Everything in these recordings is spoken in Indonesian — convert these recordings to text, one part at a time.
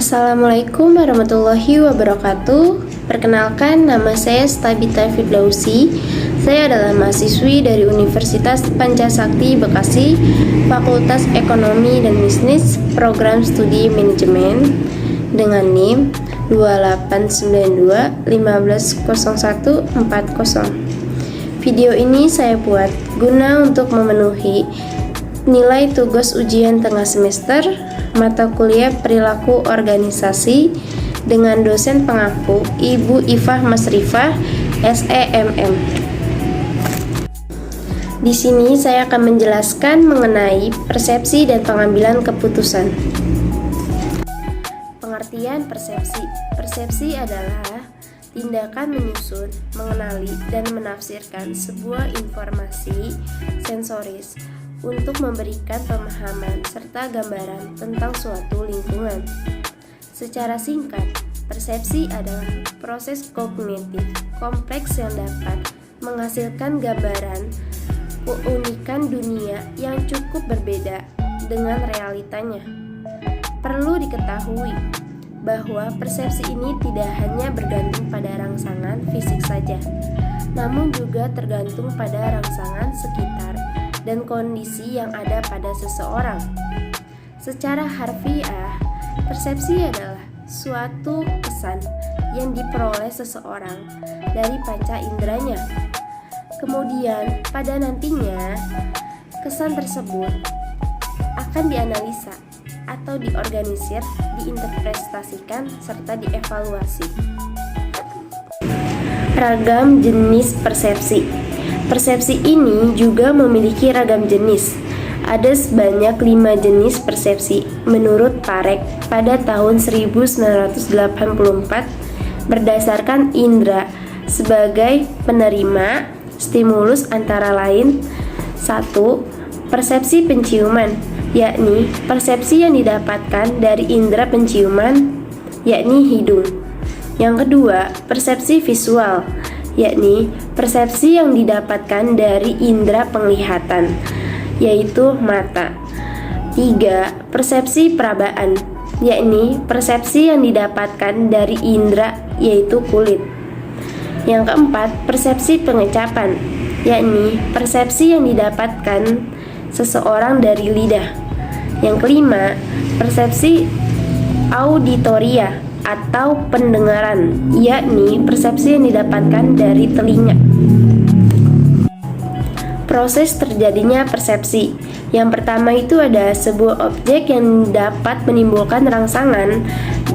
Assalamualaikum warahmatullahi wabarakatuh. Perkenalkan, nama saya Stabita Firdausi. Saya adalah mahasiswi dari Universitas Pancasakti Bekasi, Fakultas Ekonomi dan Bisnis, Program Studi Manajemen, dengan NIM 2892150140. Video ini saya buat guna untuk memenuhi nilai tugas ujian tengah semester mata kuliah perilaku organisasi dengan dosen pengaku Ibu Ifah Masrifah, SEMM. Di sini saya akan menjelaskan mengenai persepsi dan pengambilan keputusan. Pengertian persepsi. Persepsi adalah tindakan menyusun, mengenali, dan menafsirkan sebuah informasi sensoris untuk memberikan pemahaman serta gambaran tentang suatu lingkungan. Secara singkat, persepsi adalah proses kognitif kompleks yang dapat menghasilkan gambaran keunikan dunia yang cukup berbeda dengan realitanya. Perlu diketahui bahwa persepsi ini tidak hanya bergantung pada rangsangan fisik saja, namun juga tergantung pada rangsangan sekitar dan kondisi yang ada pada seseorang. Secara harfiah, persepsi adalah suatu kesan yang diperoleh seseorang dari panca inderanya. Kemudian, pada nantinya, kesan tersebut akan dianalisa atau diorganisir, diinterpretasikan, serta dievaluasi. Ragam jenis persepsi. Persepsi ini juga memiliki ragam jenis. Ada sebanyak 5 jenis persepsi menurut Parek pada tahun 1984 berdasarkan indera sebagai penerima stimulus antara lain 1. Persepsi penciuman, yakni persepsi yang didapatkan dari indera penciuman, yakni hidung. Yang kedua, persepsi visual, yakni persepsi yang didapatkan dari indera penglihatan, yaitu mata. 3. Persepsi perabaan, yakni persepsi yang didapatkan dari indera, yaitu kulit. Yang keempat, persepsi pengecapan, yakni persepsi yang didapatkan seseorang dari lidah. Yang kelima, persepsi auditoria atau pendengaran, yakni persepsi yang didapatkan dari telinga. Proses terjadinya persepsi. Yang pertama itu ada sebuah objek yang dapat menimbulkan rangsangan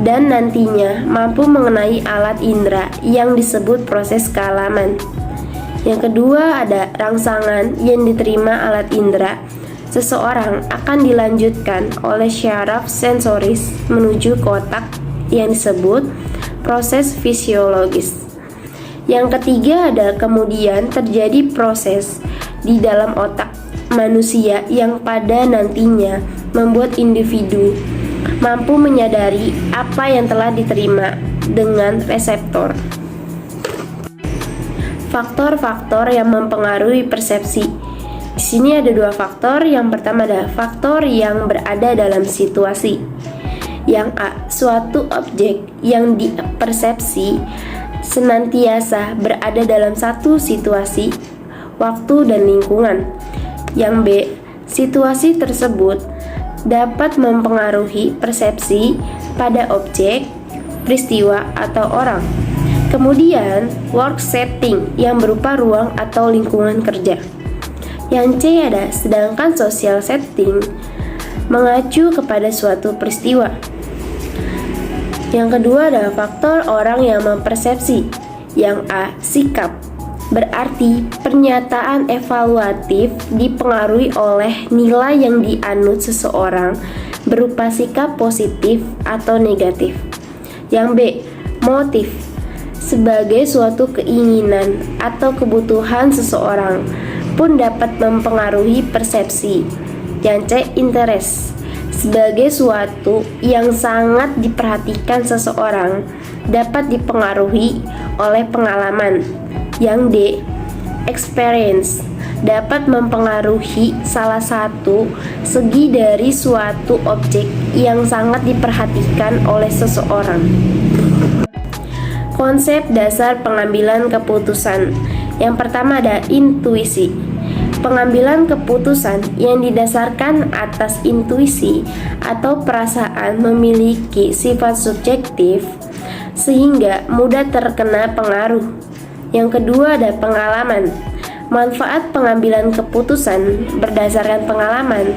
dan nantinya mampu mengenai alat indera yang disebut proses kealaman. Yang kedua ada rangsangan yang diterima alat indera. Seseorang akan dilanjutkan oleh syaraf sensoris menuju ke otak yang disebut proses fisiologis. Yang ketiga ada kemudian terjadi proses di dalam otak manusia yang pada nantinya membuat individu mampu menyadari apa yang telah diterima dengan reseptor. Faktor-faktor yang mempengaruhi persepsi. Di sini ada 2 faktor. Yang pertama adalah faktor yang berada dalam situasi. Yang A, suatu objek yang dipersepsi senantiasa berada dalam satu situasi, waktu, dan lingkungan. Yang B, situasi tersebut dapat mempengaruhi persepsi pada objek, peristiwa, atau orang. Kemudian, work setting yang berupa ruang atau lingkungan kerja. Yang C ada sedangkan social setting mengacu kepada suatu peristiwa. Yang kedua adalah faktor orang yang mempersepsi. Yang A, sikap. Berarti pernyataan evaluatif dipengaruhi oleh nilai yang dianut seseorang berupa sikap positif atau negatif. Yang B, motif. Sebagai suatu keinginan atau kebutuhan seseorang pun dapat mempengaruhi persepsi. Yang C, interest. Sebagai suatu yang sangat diperhatikan seseorang dapat dipengaruhi oleh pengalaman. Yang D, experience. dapat mempengaruhi salah satu segi dari suatu objek yang sangat diperhatikan oleh seseorang. Konsep dasar pengambilan keputusan. Yang pertama ada intuisi. Pengambilan keputusan yang didasarkan atas intuisi atau perasaan memiliki sifat subjektif sehingga mudah terkena pengaruh. Yang kedua ada pengalaman. Manfaat pengambilan keputusan berdasarkan pengalaman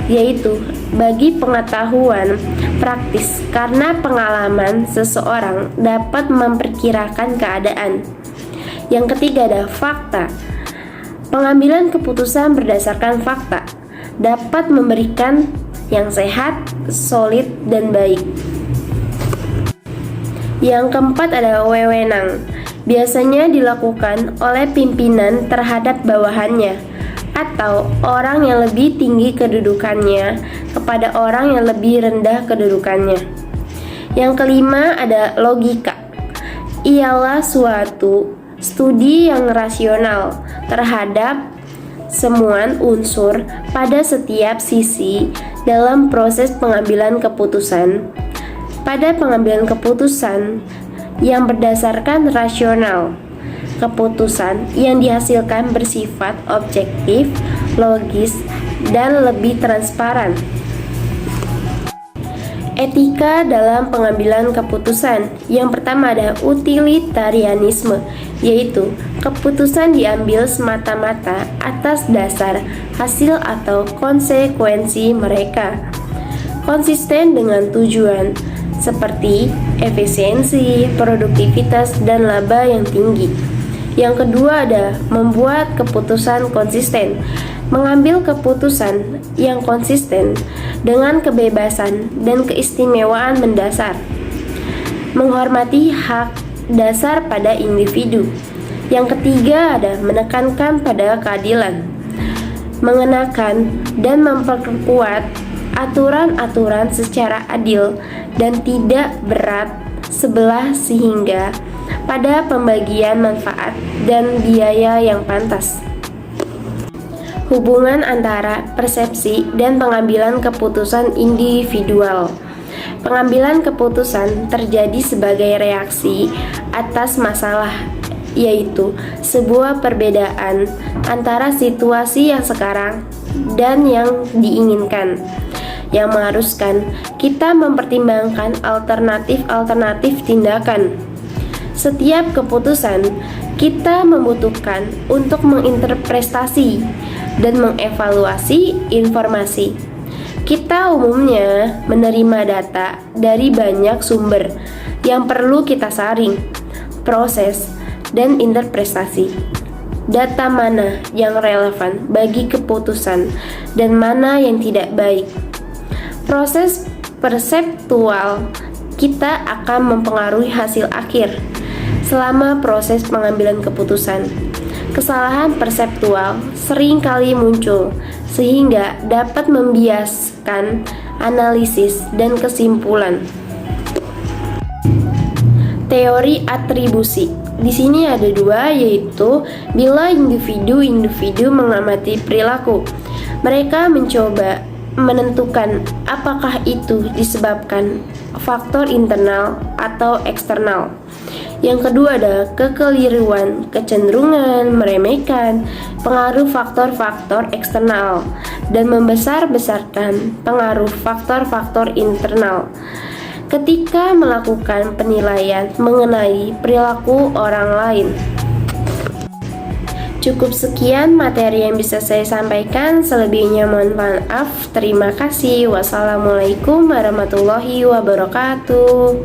yaitu bagi pengetahuan praktis karena pengalaman seseorang dapat memperkirakan keadaan. Yang ketiga ada fakta. Pengambilan keputusan berdasarkan fakta dapat memberikan yang sehat, solid, dan baik. Yang keempat ada wewenang. Biasanya dilakukan oleh pimpinan terhadap bawahannya atau orang yang lebih tinggi kedudukannya kepada orang yang lebih rendah kedudukannya. Yang kelima ada logika. Ialah suatu studi yang rasional terhadap semua unsur pada setiap sisi dalam proses pengambilan keputusan. Pada pengambilan keputusan yang berdasarkan rasional, keputusan yang dihasilkan bersifat objektif, logis, dan lebih transparan. Etika dalam pengambilan keputusan. Yang pertama ada utilitarianisme, yaitu keputusan diambil semata-mata atas dasar hasil atau konsekuensi mereka, konsisten dengan tujuan seperti efisiensi, produktivitas, dan laba yang tinggi. Yang kedua ada membuat keputusan konsisten. Mengambil keputusan yang konsisten dengan kebebasan dan keistimewaan mendasar. Menghormati hak dasar pada individu. Yang ketiga ada menekankan pada keadilan. Mengenakan dan memperkuat aturan-aturan secara adil dan tidak berat sebelah sehingga pada pembagian manfaat dan biaya yang pantas. Hubungan antara persepsi dan pengambilan keputusan individual. Pengambilan keputusan terjadi sebagai reaksi atas masalah, yaitu sebuah perbedaan antara situasi yang sekarang dan yang diinginkan, yang mengharuskan kita mempertimbangkan alternatif-alternatif tindakan. Setiap keputusan kita membutuhkan untuk menginterpretasi dan mengevaluasi informasi. Kita umumnya menerima data dari banyak sumber yang perlu kita saring, proses, dan interpretasi. Data mana yang relevan bagi keputusan dan mana yang tidak baik. Proses perseptual kita akan mempengaruhi hasil akhir. Selama proses pengambilan keputusan, kesalahan perseptual sering kali muncul sehingga dapat membiaskan analisis dan kesimpulan. Teori atribusi. Di sini ada dua, yaitu bila individu mengamati perilaku, mereka mencoba menentukan apakah itu disebabkan faktor internal atau eksternal. Yang kedua ada kekeliruan, kecenderungan meremehkan pengaruh faktor-faktor eksternal dan membesar-besarkan pengaruh faktor-faktor internal ketika melakukan penilaian mengenai perilaku orang lain. Cukup sekian materi yang bisa saya sampaikan, selebihnya mohon maaf. Terima kasih. Wassalamualaikum warahmatullahi wabarakatuh.